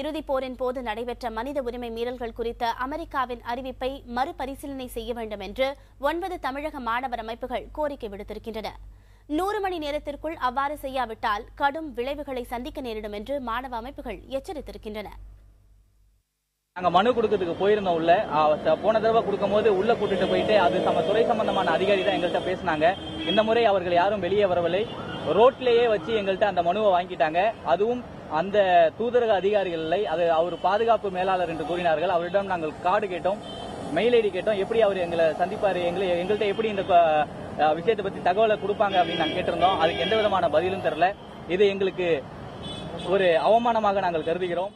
இறுதிப் போரின் போது நடைபெற்ற மனித உரிமை மீறல்கள் குறித்த அமெரிக்காவின் அறிவிப்பை மறுபரிசீலனை செய்ய வேண்டும் என்று 9 தமிழக மாணவர் அமைப்புகள் கோரிக்கை விடுத்திருக்கின்றன. 100 மணி நேரத்திற்குள் அவ்வாறு செய்யாவிட்டால் கடும் விளைவுகளை சந்திக்க நேரிடும் என்று மாணவ அமைப்புகள் எச்சரித்திருக்கின்றன. நாங்க மனு கொடுக்கறதுக்கு போயிருந்தோம். உள்ள போன தடவை கொடுக்கும் போது உள்ள கூட்டிட்டு போயிட்டு அது துறை சம்பந்தமான அதிகாரி தான் எங்கள்கிட்ட பேசினாங்க. இந்த முறை அவர்கள் யாரும் வெளியே வரவில்லை. ரோட்லேயே வச்சு எங்கள்கிட்ட அந்த மனுவை வாங்கிட்டாங்க. அதுவும் அந்த தூதரக அதிகாரிகள் இல்லை, அது அவர் பாதுகாப்பு மேலாளர் என்று கூறினார்கள். அவரிடம் நாங்கள் கார்டு கேட்டோம், மெயில் ஐடி கேட்டோம். எப்படி அவர் எங்களை சந்திப்பாரு, எங்கள்கிட்ட எப்படி இந்த விஷயத்தை பத்தி தகவலை கொடுப்பாங்க அப்படின்னு நாங்கள் கேட்டிருந்தோம். அதுக்கு எந்த விதமான பதிலும் தெரியல. இது எங்களுக்கு ஒரு அவமானமாக நாங்கள் கருதுகிறோம்.